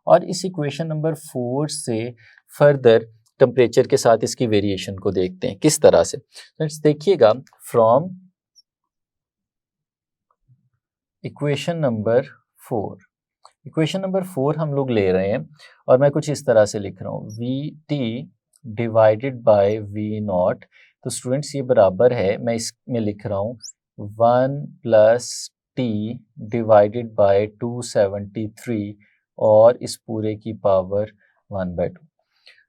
और इस इक्वेशन नंबर 4 से फर्दर टेम्परेचर के साथ इसकी वेरिएशन को देखते हैं किस तरह से। फ्रेंड्स देखिएगा फ्रॉम इक्वेशन नंबर 4 हम लोग ले रहे हैं और मैं कुछ इस तरह से लिख रहा हूँ V T divided by V not. तो स्टूडेंट्स ये बराबर है, मैं इसमें लिख रहा हूँ 1 प्लस टी डिवाइडेड बाय 273 और इस पूरे की पावर 1/2।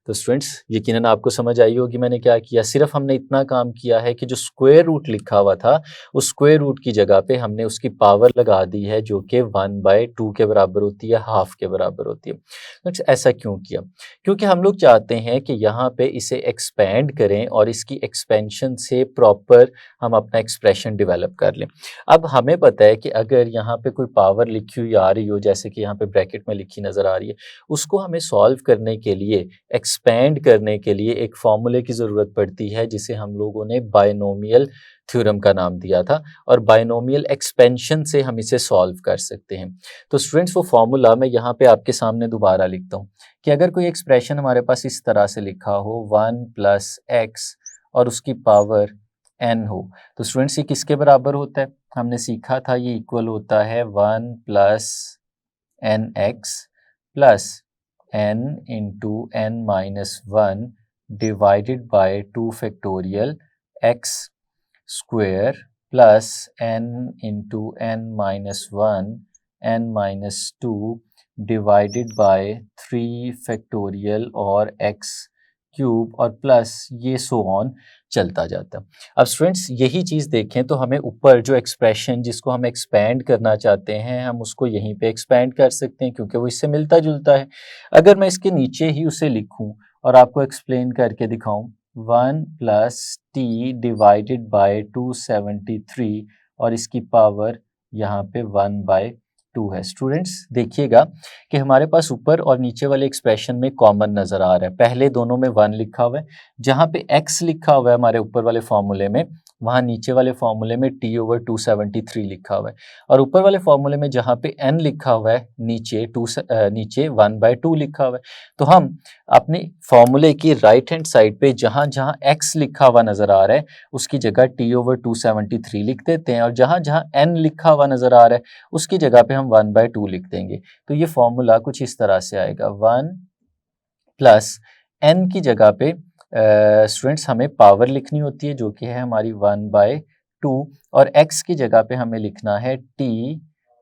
तो स्टूडेंट्स यकीनन आपको समझ आई होगी मैंने क्या किया। सिर्फ हमने इतना काम किया है कि जो स्क्वायर रूट लिखा हुआ था उस स्क्वायर रूट की जगह पे हमने उसकी पावर लगा दी है जो कि 1/2 के बराबर होती है, हाफ के बराबर होती है। फ्रेंड्स ऐसा क्यों किया? क्योंकि हम लोग चाहते हैं कि यहाँ पे इसे एक्सपेंड करें और इसकी एक्सपेंशन से प्रॉपर हम अपना एक्सप्रेशन डेवलप कर लें। अब हमें पता है कि अगर यहाँ पे कोई पावर लिखी हुई आ रही हो, जैसे कि यहाँ पे ब्रैकेट में लिखी नज़र आ रही है, उसको हमें सॉल्व करने के लिए, एक्सपेंड करने के लिए एक फॉर्मूले की ज़रूरत पड़ती है जिसे हम लोगों ने बायनोमियल थ्योरम का नाम दिया था, और बायनोमियल एक्सपेंशन से हम इसे सॉल्व कर सकते हैं। तो स्टूडेंट्स वो फॉर्मूला मैं यहाँ पे आपके सामने दोबारा लिखता हूँ कि अगर कोई एक्सप्रेशन हमारे पास इस तरह से लिखा हो 1 + x और उसकी पावर n हो, तो स्टूडेंट्स ये किसके बराबर होता है? हमने सीखा था ये इक्वल होता है 1 + nx plus n into n-1 divided by 2 factorial x square plus n into n-1 n-2 divided by 3 factorial और x क्यूब और प्लस ये सो ऑन चलता जाता है। अब स्टूडेंट्स यही चीज़ देखें तो हमें ऊपर जो एक्सप्रेशन जिसको हम एक्सपेंड करना चाहते हैं हम उसको यहीं पे एक्सपेंड कर सकते हैं क्योंकि वो इससे मिलता जुलता है। अगर मैं इसके नीचे ही उसे लिखूं और आपको एक्सप्लेन करके दिखाऊं 1 + t डिवाइडेड बाय 273 और इसकी पावर यहाँ पे 1/2 है। स्टूडेंट्स देखिएगा कि हमारे पास ऊपर और नीचे वाले एक्सप्रेशन में कॉमन नज़र आ रहा है। पहले दोनों में 1 लिखा हुआ है, जहाँ पे x लिखा हुआ है हमारे ऊपर वाले फॉर्मूले में, वहाँ नीचे वाले फॉर्मूले में t/273 लिखा हुआ है। और ऊपर वाले फॉर्मूले में जहाँ पे n लिखा हुआ है, नीचे 1/2 लिखा हुआ है। तो हम अपने फॉर्मूले की राइट हैंड साइड पे जहाँ जहाँ x लिखा हुआ नज़र आ रहा है उसकी जगह t/273 लिख देते हैं, और जहाँ जहाँ n लिखा हुआ नज़र आ रहा है उसकी जगह पे हम 1/2 लिख देंगे। तो ये फॉर्मूला कुछ इस तरह से आएगा, 1 प्लस n की जगह पे स्टूडेंट्स हमें पावर लिखनी होती है जो कि है हमारी 1/2, और x की जगह पे हमें लिखना है t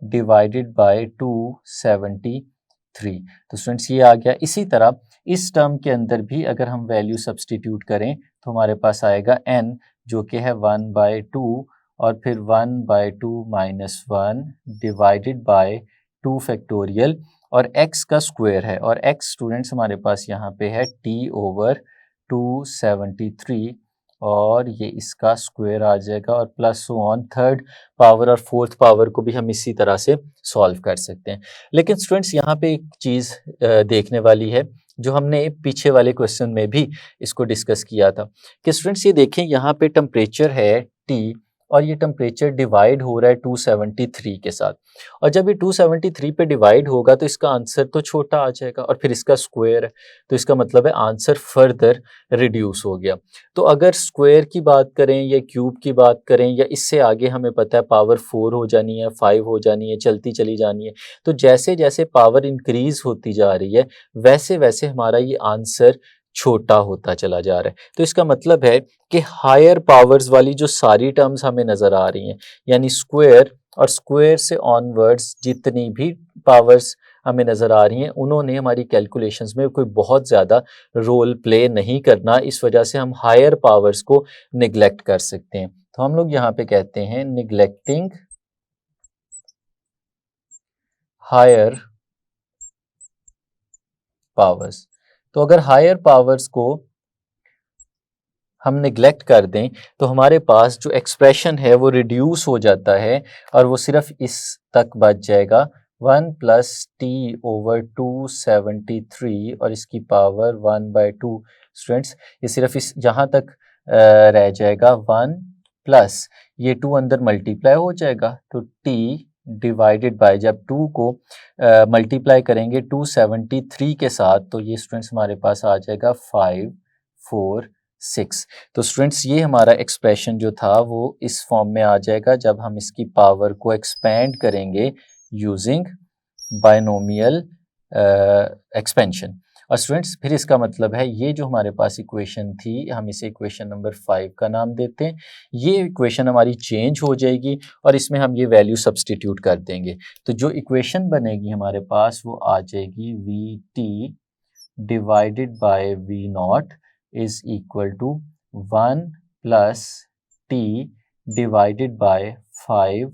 डिवाइडेड बाय 273। तो स्टूडेंट्स ये आ गया। इसी तरह इस टर्म के अंदर भी अगर हम वैल्यू सब्सटीट्यूट करें तो हमारे पास आएगा n जो कि है 1/2 और फिर 1/2 माइनस 1 डिवाइडेड बाय 2 फैक्टोरियल और x का स्क्वायर है, और x स्टूडेंट्स हमारे पास यहाँ पे है t/273 और ये इसका स्क्वायर आ जाएगा, और plus so on third power और फोर्थ पावर को भी हम इसी तरह से सॉल्व कर सकते हैं। लेकिन स्टूडेंट्स यहाँ पे एक चीज़ देखने वाली है जो हमने पीछे वाले क्वेश्चन में भी इसको डिस्कस किया था कि स्टूडेंट्स ये देखें यहाँ पे टेम्परेचर है T और ये टेम्परेचर डिवाइड हो रहा है 273 के साथ, और जब ये 273 पे डिवाइड होगा तो इसका आंसर तो छोटा आ जाएगा और फिर इसका स्क्वायर है, तो इसका मतलब है आंसर फर्दर रिड्यूस हो गया। तो अगर स्क्वायर की बात करें या क्यूब की बात करें या इससे आगे हमें पता है पावर 4 हो जानी है, 5 हो जानी है, चलती चली जानी है, तो जैसे जैसे पावर इंक्रीज होती जा रही है वैसे वैसे हमारा ये आंसर छोटा होता चला जा रहा है। तो इसका मतलब है कि हायर पावर्स वाली जो सारी टर्म्स हमें नज़र आ रही हैं, यानी स्क्वायर और स्क्वायर से ऑनवर्ड्स जितनी भी पावर्स हमें नज़र आ रही हैं, उन्होंने हमारी कैलकुलेशंस में कोई बहुत ज़्यादा रोल प्ले नहीं करना, इस वजह से हम हायर पावर्स को निगलेक्ट कर सकते हैं। तो हम लोग यहाँ पे कहते हैं निगलेक्टिंग हायर पावर्स। तो अगर हायर पावर्स को हम निगलेक्ट कर दें तो हमारे पास जो एक्सप्रेशन है वो रिड्यूस हो जाता है और वो सिर्फ इस तक बच जाएगा 1 प्लस t/273 और इसकी पावर 1/2। स्टूडेंट्स ये सिर्फ इस यहाँ तक रह जाएगा 1 प्लस ये 2 अंदर मल्टीप्लाई हो जाएगा, तो t डिवाइडेड बाय, जब 2 को मल्टीप्लाई करेंगे 273 के साथ तो ये स्टूडेंट्स हमारे पास आ जाएगा 5 4 6। तो स्टूडेंट्स ये हमारा एक्सप्रेशन जो था वो इस फॉर्म में आ जाएगा जब हम इसकी पावर को एक्सपेंड करेंगे यूजिंग बायनोमियल एक्सपेंशन। और स्टूडेंट्स फिर इसका मतलब है ये जो हमारे पास इक्वेशन थी हम इसे इक्वेशन नंबर 5 का नाम देते हैं। ये इक्वेशन हमारी चेंज हो जाएगी और इसमें हम ये वैल्यू सब्सटीट्यूट कर देंगे। तो जो इक्वेशन बनेगी हमारे पास वो आ जाएगी Vt divided by V0 is equal to 1 plus t divided by 5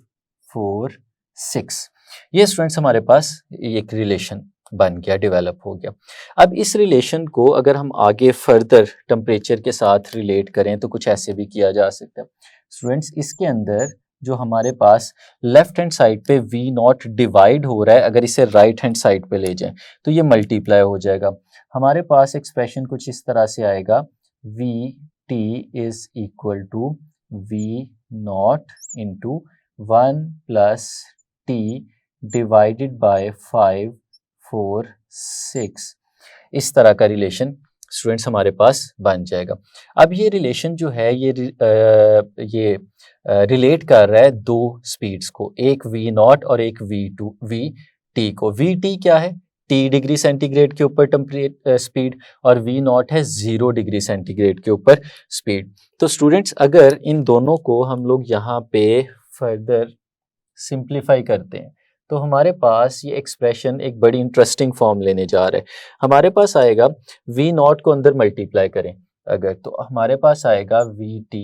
4 6। ये स्टूडेंट्स हमारे पास एक रिलेशन बन गया, डेवलप हो गया। अब इस रिलेशन को अगर हम आगे फर्दर टेम्परेचर के साथ रिलेट करें तो कुछ ऐसे भी किया जा सकता है। स्टूडेंट्स इसके अंदर जो हमारे पास लेफ्ट हैंड साइड पे V0 डिवाइड हो रहा है, अगर इसे राइट हैंड साइड पे ले जाएं तो ये मल्टीप्लाई हो जाएगा। हमारे पास एक्सप्रेशन कुछ इस तरह से आएगा Vt is equal to V0 into 1 plus t divided by 5 4 6। इस तरह का रिलेशन स्टूडेंट्स हमारे पास बन जाएगा। अब ये रिलेशन जो है ये रिलेट कर रहा है दो स्पीड्स को, एक V0 और एक Vt को। Vt क्या है? T डिग्री सेंटीग्रेड के ऊपर टेम्परेचर स्पीड, और V0 है 0 डिग्री सेंटीग्रेड के ऊपर स्पीड। तो स्टूडेंट्स अगर इन दोनों को हम लोग यहाँ पे फर्दर सिंप्लीफाई करते हैं तो हमारे पास ये एक्सप्रेशन एक बड़ी इंटरेस्टिंग फॉर्म लेने जा रहा है। हमारे पास आएगा V0 को अंदर मल्टीप्लाई करें अगर, तो हमारे पास आएगा Vt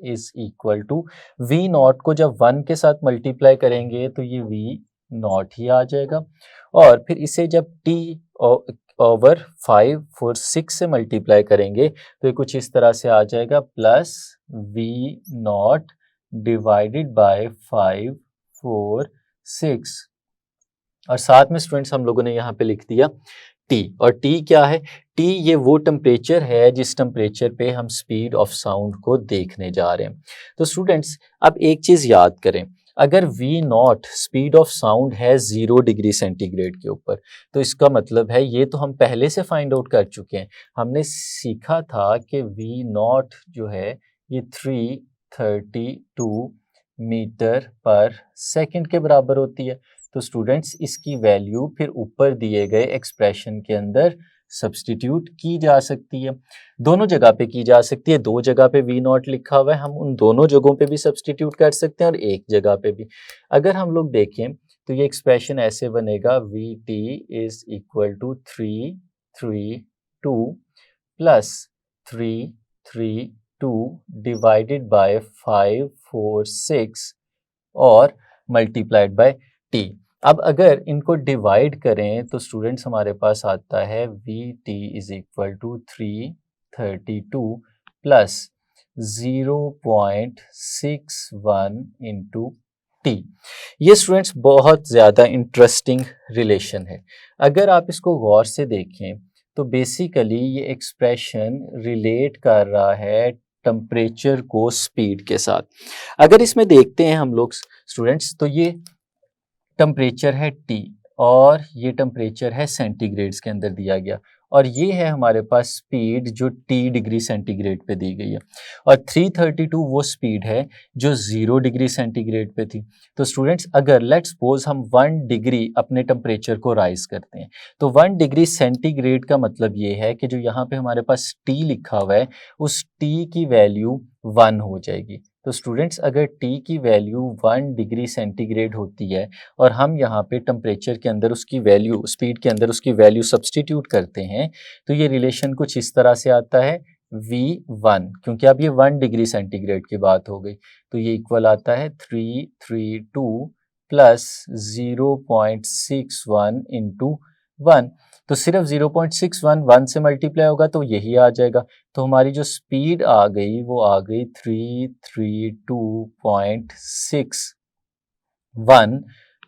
is equal to V0 को जब 1 के साथ मल्टीप्लाई करेंगे तो ये V0 ही आ जाएगा, और फिर इसे जब t ओवर 5 4 6 से मल्टीप्लाई करेंगे तो ये कुछ इस तरह से आ जाएगा प्लस V0 डिवाइडेड बाय 5 4 6 और साथ में स्टूडेंट्स हम लोगों ने यहाँ पे लिख दिया टी। और टी क्या है? टी ये वो टेम्परेचर है जिस टेम्परेचर पे हम स्पीड ऑफ साउंड को देखने जा रहे हैं। तो स्टूडेंट्स अब एक चीज़ याद करें, अगर V not speed of sound है 0 डिग्री सेंटीग्रेड के ऊपर, तो इसका मतलब है ये तो हम पहले से फाइंड आउट कर चुके हैं। हमने सीखा था कि वी नॉट जो है ये 332 मीटर पर सेकंड के बराबर होती है। तो स्टूडेंट्स इसकी वैल्यू फिर ऊपर दिए गए एक्सप्रेशन के अंदर सब्स्टिट्यूट की जा सकती है। दोनों जगह पे की जा सकती है, दो जगह पे वी नॉट लिखा हुआ है, हम उन दोनों जगहों पे भी सब्स्टिट्यूट कर सकते हैं और एक जगह पे भी। अगर हम लोग देखें तो ये एक्सप्रेशन ऐसे बनेगा, V T is equal to 332 plus 332 divided by 546 और मल्टीप्लाइड बाय टी। अब अगर इनको डिवाइड करें तो स्टूडेंट्स हमारे पास आता है V T is equal to 332 plus 0.61 into T. ये स्टूडेंट्स बहुत ज़्यादा इंटरेस्टिंग रिलेशन है। अगर आप इसको गौर से देखें तो बेसिकली ये एक्सप्रेशन रिलेट कर रहा है टेम्परेचर को स्पीड के साथ। अगर इसमें देखते हैं हम लोग स्टूडेंट्स तो ये टेम्परेचर है T और ये टेम्परेचर है सेंटीग्रेड्स के अंदर दिया गया, और ये है हमारे पास स्पीड जो T डिग्री सेंटीग्रेड पे दी गई है, और 332 वो स्पीड है जो 0 डिग्री सेंटीग्रेड पे थी। तो स्टूडेंट्स अगर लेट्स सपोज हम 1 डिग्री अपने टेम्परेचर को राइज करते हैं, तो 1 डिग्री सेंटीग्रेड का मतलब ये है कि जो यहाँ पे हमारे पास T लिखा हुआ है उस T की वैल्यू 1 हो जाएगी। तो स्टूडेंट्स अगर T की वैल्यू 1 डिग्री सेंटीग्रेड होती है और हम यहाँ पे टेम्परेचर के अंदर उसकी वैल्यू, स्पीड के अंदर उसकी वैल्यू सब्स्टिट्यूट करते हैं, तो ये रिलेशन कुछ इस तरह से आता है V1, क्योंकि अब ये 1 डिग्री सेंटीग्रेड की बात हो गई, तो ये इक्वल आता है 332 प्लस 0.61 इंटू 1। तो सिर्फ 0.61 1 से मल्टीप्लाई होगा तो यही आ जाएगा। तो हमारी जो स्पीड आ गई वो आ गई 332.61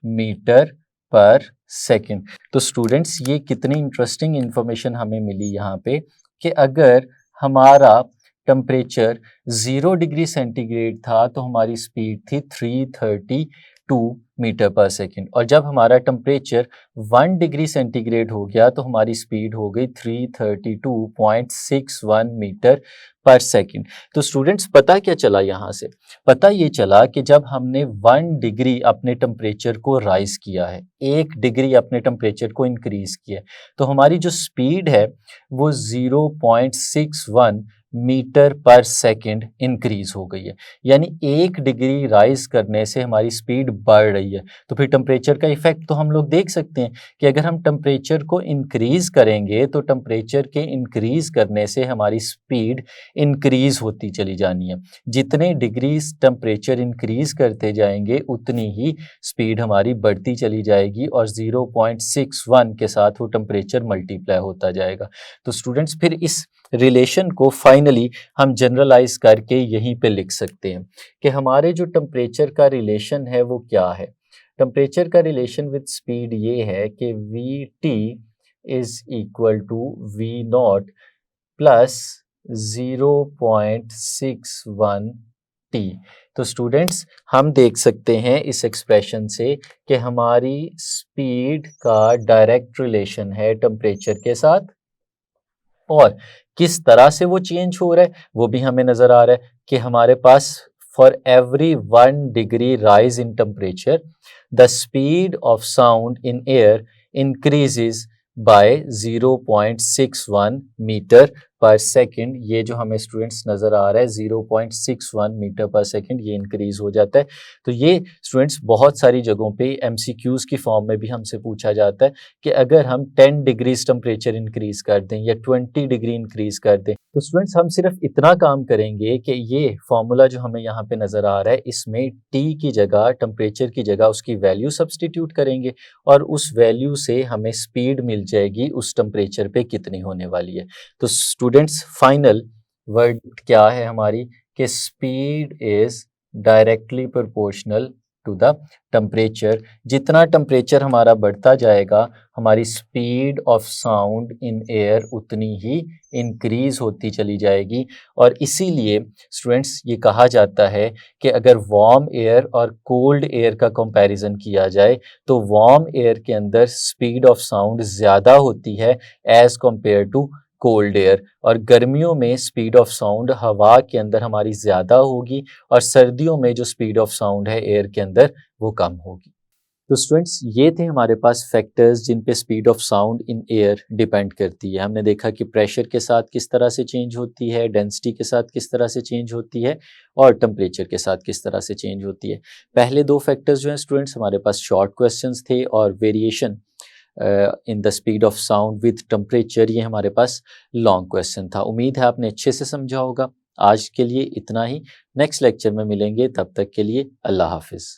मीटर पर सेकंड। तो स्टूडेंट्स ये कितनी इंटरेस्टिंग इंफॉर्मेशन हमें मिली यहाँ पे कि अगर हमारा टेम्परेचर 0 डिग्री सेंटीग्रेड था तो हमारी स्पीड थी 332 मीटर पर सेकंड, और जब हमारा टेम्परेचर 1 डिग्री सेंटीग्रेड हो गया तो हमारी स्पीड हो गई 332.61 मीटर पर सेकंड। तो स्टूडेंट्स पता क्या चला यहाँ से? पता ये चला कि जब हमने 1 डिग्री अपने टेम्परेचर को राइज किया है, 1 डिग्री अपने टेम्परेचर को इंक्रीज किया है, तो हमारी जो स्पीड है वो 0.61 मीटर पर सेकंड इंक्रीज हो गई है। यानी 1 डिग्री राइज करने से हमारी स्पीड बढ़ रही है। तो फिर टेम्परेचर का इफेक्ट तो हम लोग देख सकते हैं कि अगर हम टेम्परेचर को इंक्रीज करेंगे तो टेम्परेचर के इंक्रीज करने से हमारी स्पीड इंक्रीज होती चली जानी है। जितने डिग्रीज टेम्परेचर इंक्रीज करते जाएंगे उतनी ही स्पीड हमारी बढ़ती चली जाएगी और 0.61 के साथ वो टेम्परेचर मल्टीप्लाई होता जाएगा। तो स्टूडेंट्स फिर इस रिलेशन को फाइनली हम जनरलाइज करके यहीं पे लिख सकते हैं कि हमारे जो टेम्परेचर का रिलेशन है वो क्या है। टेम्परेचर का रिलेशन विद स्पीड ये है कि V T is equal to V not plus 0.61 T. तो स्टूडेंट्स हम देख सकते हैं इस एक्सप्रेशन से कि हमारी स्पीड का डायरेक्ट रिलेशन है टेम्परेचर के साथ, और किस तरह से वो चेंज हो रहा है वो भी हमें नजर आ रहा है कि हमारे पास for every 1 degree rise in temperature the speed of sound in air increases by 0.61 metre per second. ये जो हमें स्टूडेंट्स नज़र आ रहा है 0.61 मीटर पर सेकंड, ये इंक्रीज हो जाता है। तो ये स्टूडेंट्स बहुत सारी जगहों पे एमसीक्यूज़ की फॉर्म में भी हमसे पूछा जाता है कि अगर हम 10 डिग्रीज टेम्परेचर इंक्रीज कर दें या 20 डिग्री इंक्रीज कर दें, तो स्टूडेंट्स हम सिर्फ इतना काम करेंगे कि ये फॉर्मूला जो हमें यहाँ पे नज़र आ रहा है इसमें टी की जगह, टेम्परेचर की जगह उसकी वैल्यू सब्सटीट्यूट करेंगे और उस वैल्यू से हमें स्पीड मिल जाएगी उस टेम्परेचर पे कितनी होने वाली है। तो स्टूडेंट्स फाइनल वर्ड क्या है हमारी कि speed is directly proportional to the temperature. जितना टेम्परेचर हमारा बढ़ता जाएगा हमारी speed of sound in air उतनी ही इंक्रीज होती चली जाएगी। और इसीलिए स्टूडेंट्स ये कहा जाता है कि अगर वार्म एयर और कोल्ड एयर का कंपैरिजन किया जाए तो वार्म एयर के अंदर स्पीड ऑफ साउंड ज़्यादा होती है as compare to cold air, और गर्मियों में स्पीड ऑफ साउंड हवा के अंदर हमारी ज़्यादा होगी और सर्दियों में जो स्पीड ऑफ साउंड है एयर के अंदर वो कम होगी। तो स्टूडेंट्स ये थे हमारे पास फैक्टर्स जिन पे speed of sound in air depend करती है। हमने देखा कि प्रेशर के साथ किस तरह से चेंज होती है, डेंसिटी के साथ किस तरह से चेंज होती है और टेम्परेचर के साथ किस तरह से चेंज होती है। पहले दो फैक्टर्स जो हैं स्टूडेंट्स हमारे पास शॉर्ट क्वेश्चंस थे, और variation in the speed of sound with temperature ये हमारे पास लॉन्ग क्वेश्चन था। उम्मीद है आपने अच्छे से समझा होगा। आज के लिए इतना ही, नेक्स्ट लेक्चर में मिलेंगे, तब तक के लिए अल्लाह हाफिज़।